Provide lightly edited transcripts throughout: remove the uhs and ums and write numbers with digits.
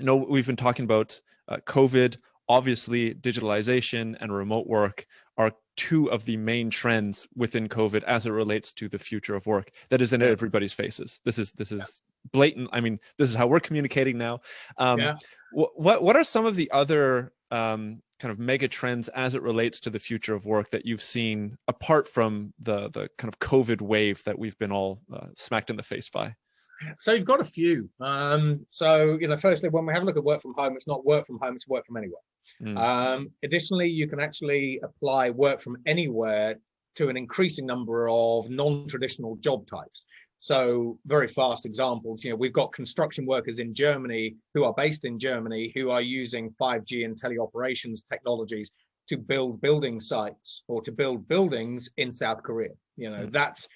we've been talking about COVID. Obviously, digitalization and remote work are two of the main trends within COVID as it relates to the future of work that is in everybody's faces. This is blatant. I mean, this is how we're communicating now. What are some of the other kind of mega trends as it relates to the future of work that you've seen apart from the kind of COVID wave that we've been all smacked in the face by? So you've got a few. So, firstly, when we have a look at work from home, it's not work from home, it's work from anywhere. Additionally, you can actually apply work from anywhere to an increasing number of non-traditional job types. So very fast examples, we've got construction workers in Germany who are based in Germany who are using 5G and teleoperations technologies to build building sites or to build buildings in South Korea. That's,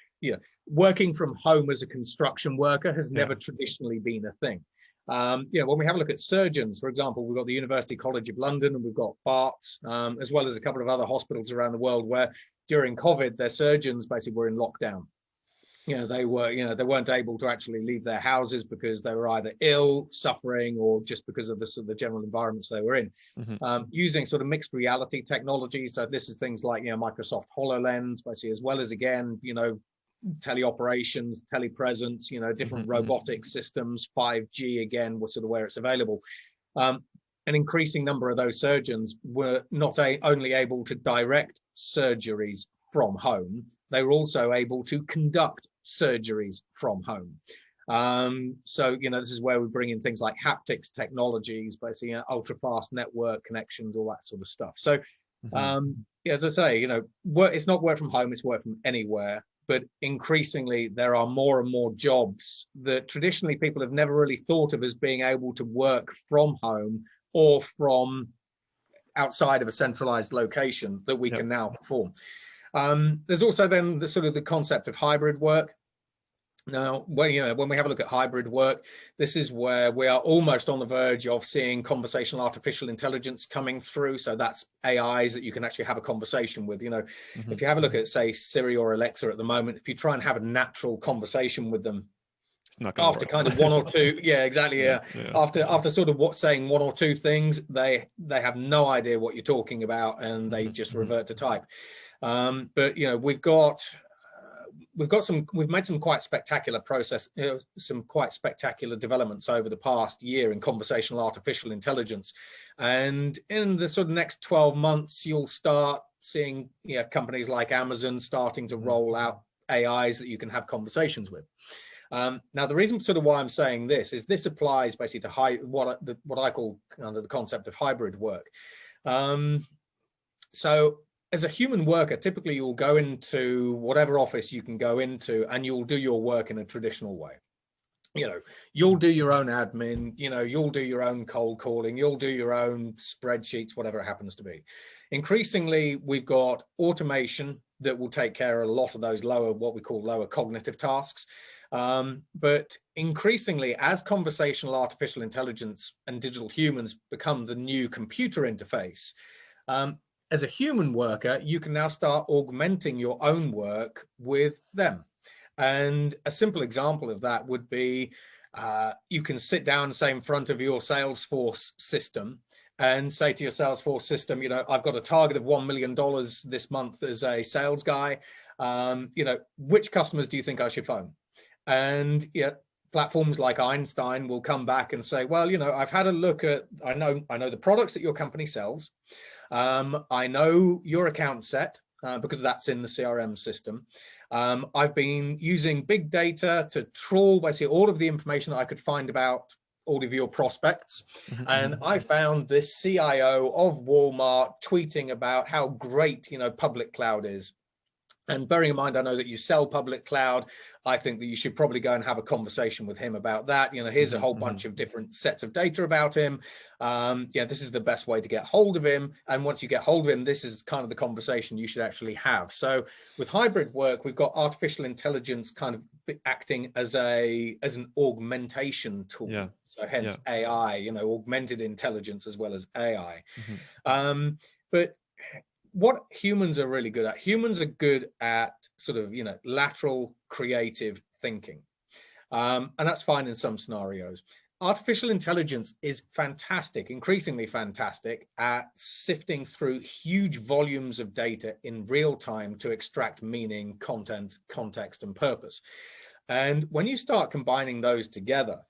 working from home as a construction worker has never traditionally been a thing. When we have a look at surgeons, for example, we've got the University College of London and we've got Barts, as well as a couple of other hospitals around the world where during COVID, their surgeons basically were in lockdown. They weren't able to actually leave their houses because they were either ill, suffering, or just because of the general environments they were in. Using sort of mixed reality technology. So this is things like, Microsoft Hololens, basically, as well as, again, teleoperations, telepresence, different robotic systems, 5G, again, was sort of where it's available. An increasing number of those surgeons were not only able to direct surgeries from home, they were also able to conduct surgeries from home. So, this is where we bring in things like haptics technologies, basically, ultra fast network connections, all that sort of stuff. So, as I say, it's not work from home, it's work from anywhere. But increasingly, there are more and more jobs that traditionally people have never really thought of as being able to work from home or from outside of a centralized location that we can now perform. There's also then the concept of hybrid work. Now, when we have a look at hybrid work, this is where we are almost on the verge of seeing conversational artificial intelligence coming through. So that's AIs that you can actually have a conversation with. If you have a look at, say, Siri or Alexa at the moment, if you try and have a natural conversation with them, after kind of one or two, after sort of saying one or two things, they have no idea what you're talking about, and they just revert to type. But we've made some quite spectacular some quite spectacular developments over the past year in conversational artificial intelligence. And in the sort of next 12 months, you'll start seeing companies like Amazon starting to roll out AIs that you can have conversations with. Now, the reason sort of why I'm saying this is this applies basically to what I call under the concept of hybrid work. So as a human worker, typically you'll go into whatever office you can go into and you'll do your work in a traditional way. You'll do your own admin, you'll do your own cold calling, you'll do your own spreadsheets, whatever it happens to be. Increasingly, we've got automation that will take care of a lot of those what we call lower cognitive tasks. But increasingly, as conversational artificial intelligence and digital humans become the new computer interface, as a human worker, you can now start augmenting your own work with them. And a simple example of that would be you can sit down, say, in front of your Salesforce system and say to your Salesforce system, I've got a target of $1 million this month as a sales guy. Which customers do you think I should phone? And platforms like Einstein will come back and say, well, I've had a look at, I know the products that your company sells. I know your account set because that's in the CRM system. I've been using big data to trawl basically all of the information that I could find about all of your prospects. And I found this CIO of Walmart tweeting about how great, public cloud is. And bearing in mind, I know that you sell public cloud. I think that you should probably go and have a conversation with him about that. Here's a whole bunch of different sets of data about him. This is the best way to get hold of him. And once you get hold of him, this is kind of the conversation you should actually have. So with hybrid work, we've got artificial intelligence kind of acting as an augmentation tool. So hence AI, augmented intelligence as well as AI. But what humans are really good at, humans are good at sort of, lateral creative thinking. And that's fine in some scenarios. artificial intelligence is fantastic, increasingly fantastic at sifting through huge volumes of data in real time to extract meaning, content, context, and purpose. And when you start combining those together,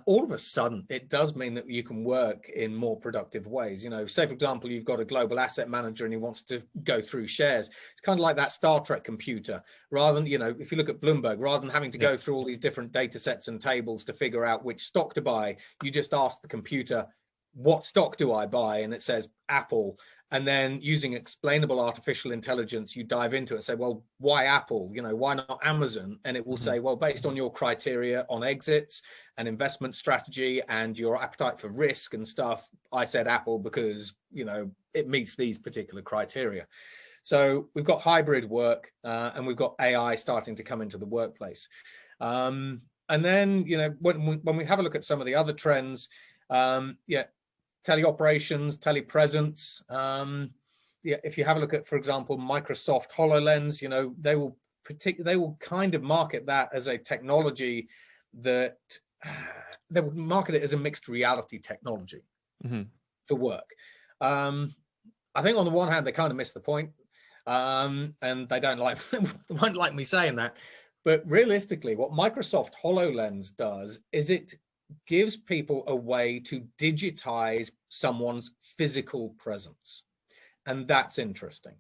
all of a sudden, it does mean that you can work in more productive ways. You know, say, for example, you've got a global asset manager and he wants to go through shares. It's kind of like that Star Trek computer. Rather than, you know, if you look at Bloomberg, rather than having to go through all these different data sets and tables to figure out which stock to buy, you just ask the computer, what stock do I buy? And it says Apple. And then using explainable artificial intelligence, you dive into it and say, well, why Apple? You know, why not Amazon? And it will say, well, based on your criteria on exits and investment strategy and your appetite for risk and stuff, I said Apple because, you know, it meets these particular criteria. So we've got hybrid work and we've got AI starting to come into the workplace. And then, you know, when we have a look at some of the other trends, teleoperations, telepresence. If you have a look at, for example, Microsoft HoloLens, you know, they will kind of market that as a technology that they will market it as a mixed reality technology for work. I think on the one hand, they kind of miss the point, and they won't like me saying that. But realistically, what Microsoft HoloLens does is it gives people a way to digitize someone's physical presence. And that's interesting.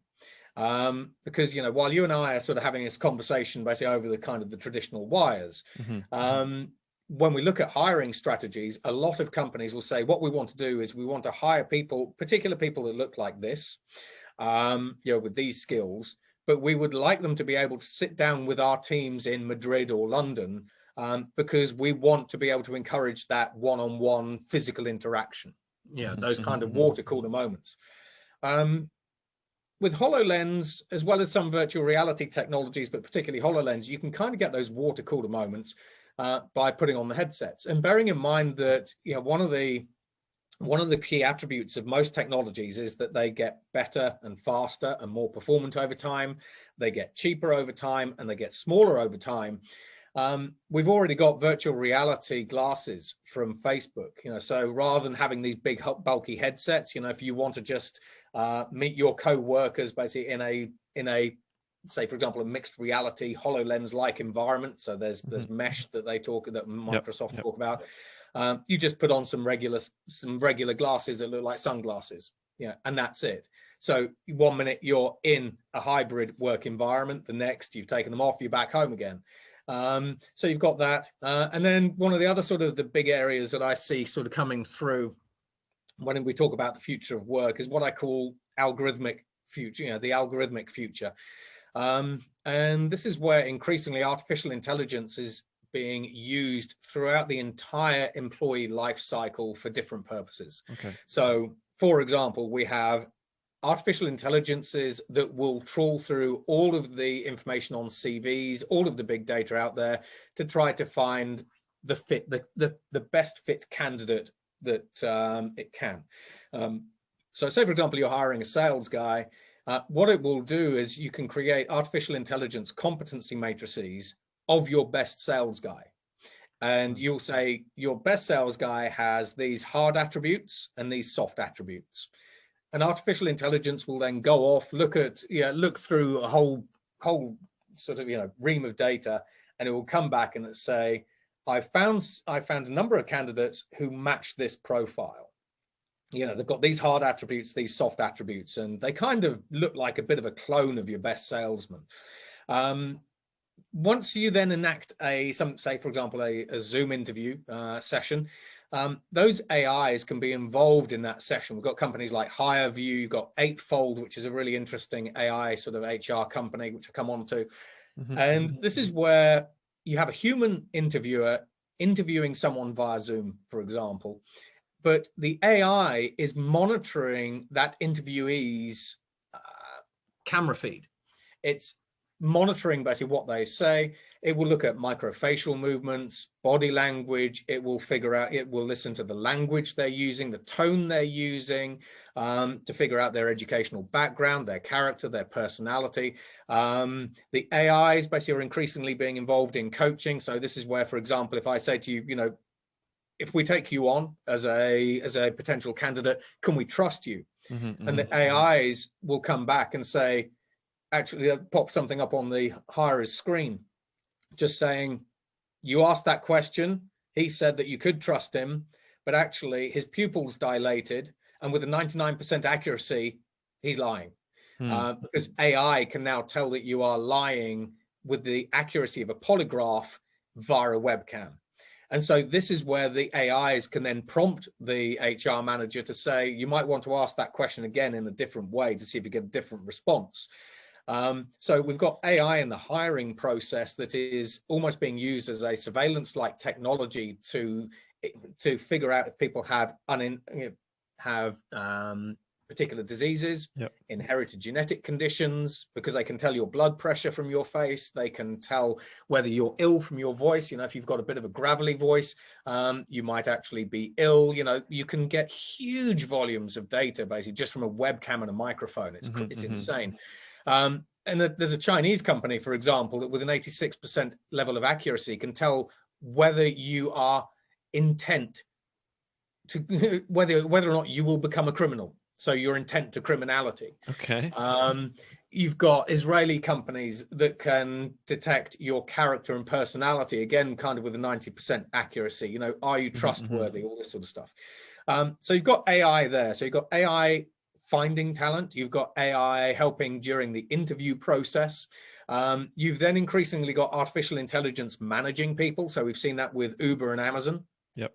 Because, you know, while you and I are sort of having this conversation basically over the kind of the traditional wires, when we look at hiring strategies, a lot of companies will say, what we want to do is we want to hire people, particular people that look like this, you know, with these skills, but we would like them to be able to sit down with our teams in Madrid or London because we want to be able to encourage that one-on-one physical interaction, you know, those kind of water cooler moments. With HoloLens, as well as some virtual reality technologies, but particularly HoloLens, you can kind of get those water cooler moments by putting on the headsets. And bearing in mind that, you know, one of the key attributes of most technologies is that they get better and faster and more performant over time. They get cheaper over time and they get smaller over time. We've already got virtual reality glasses from Facebook, you know, so rather than having these big bulky headsets, you know, if you want to just meet your co-workers basically in a say, for example, a mixed reality HoloLens like environment. So there's mesh that Microsoft talk about. You just put on some regular glasses that look like sunglasses, yeah, and that's it. So 1 minute you're in a hybrid work environment, the next you've taken them off, you're back home again. So you've got that. And then one of the other sort of the big areas that I see sort of coming through when we talk about the future of work is what I call algorithmic future, you know, the algorithmic future. And this is where increasingly artificial intelligence is being used throughout the entire employee life cycle for different purposes. Okay. So, for example, we have artificial intelligences that will trawl through all of the information on CVs, all of the big data out there to try to find the fit, the best fit candidate that it can. So say, for example, you're hiring a sales guy. What it will do is you can create artificial intelligence competency matrices of your best sales guy. And you'll say your best sales guy has these hard attributes and these soft attributes. And artificial intelligence will then go off, look through a whole sort of, you know, ream of data, and it will come back and say, I found a number of candidates who match this profile. You know, they've got these hard attributes, these soft attributes, and they kind of look like a bit of a clone of your best salesman. Once you then enact say, for example, a Zoom interview session, those AIs can be involved in that session. We've got companies like HireVue, you've got Eightfold, which is a really interesting AI sort of HR company, which I come on to. And this is where you have a human interviewer interviewing someone via Zoom, for example, but the AI is monitoring that interviewee's camera feed. It's monitoring basically what they say. It will look at microfacial movements, body language. It will listen to the language they're using, the tone they're using, to figure out their educational background, their character, their personality. The AIs basically are increasingly being involved in coaching. So this is where, for example, if I say to you, you know, if we take you on as a potential candidate, can we trust you? Mm-hmm, And the AIs will come back and say, actually, they'll pop something up on the hirer's screen, just saying, you asked that question. He said that you could trust him, but actually his pupils dilated, and with a 99% accuracy, he's lying. Because AI can now tell that you are lying with the accuracy of a polygraph via a webcam. And so this is where the AIs can then prompt the HR manager to say, you might want to ask that question again in a different way to see if you get a different response. So we've got AI in the hiring process that is almost being used as a surveillance-like technology to figure out if people have particular diseases, inherited genetic conditions, because they can tell your blood pressure from your face. They can tell whether you're ill from your voice. If you've got a bit of a gravelly voice, you might actually be ill. You can get huge volumes of data basically just from a webcam and a microphone. It's insane. And there's a Chinese company, for example, that with an 86% level of accuracy can tell whether you are intent to whether or not you will become a criminal. So your intent to criminality. Okay. You've got Israeli companies that can detect your character and personality, again, kind of with a 90% accuracy. Are you trustworthy? All this sort of stuff. So you've got AI there. So you've got AI finding talent. You've got AI helping during the interview process. You've then increasingly got artificial intelligence managing people. So we've seen that with Uber and Amazon. Yep.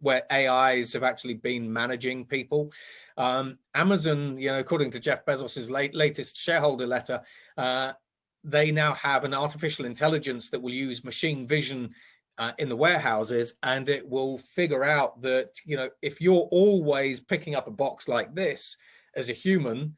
Where AIs have actually been managing people. Amazon, according to Jeff Bezos's latest shareholder letter, they now have an artificial intelligence that will use machine vision in the warehouses, and it will figure out that, if you're always picking up a box like this as a human,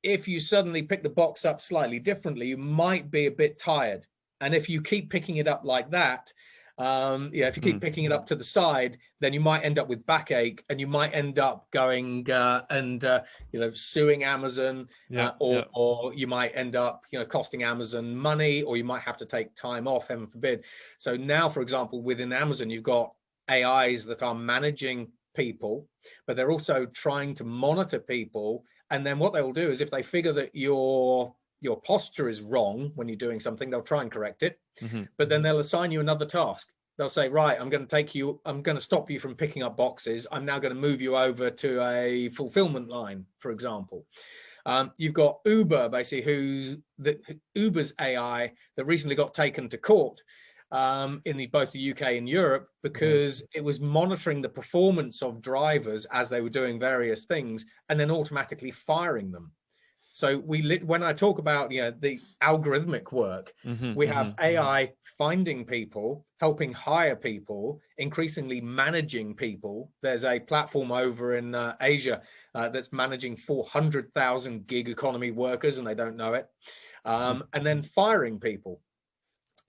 if you suddenly pick the box up slightly differently, you might be a bit tired. And if you keep picking it up like that, if you keep picking it up to the side, then you might end up with backache, and you might end up going suing Amazon, or you might end up costing Amazon money, or you might have to take time off, heaven forbid. So now, for example, within Amazon, you've got AIs that are managing people, but they're also trying to monitor people. And then what they will do is, if they figure that your posture is wrong when you're doing something, they'll try and correct it. But then they'll assign you another task. They'll say, right, I'm going to stop you from picking up boxes. I'm now going to move you over to a fulfillment line, for example. You've got Uber, basically, Uber's AI that recently got taken to court in both the UK and Europe, because it was monitoring the performance of drivers as they were doing various things and then automatically firing them. So when I talk about the algorithmic work, we have AI finding people, helping hire people, increasingly managing people. There's a platform over in Asia that's managing 400,000 gig economy workers, and they don't know it, and then firing people.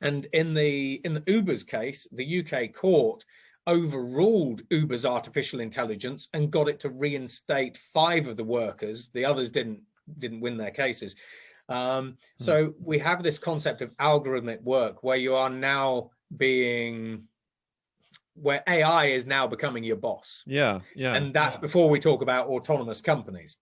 And in the Uber's case, the UK court overruled Uber's artificial intelligence and got it to reinstate 5 of the workers. The others didn't win their cases. So we have this concept of algorithmic work where where AI is now becoming your boss. Yeah. And that's before we talk about autonomous companies.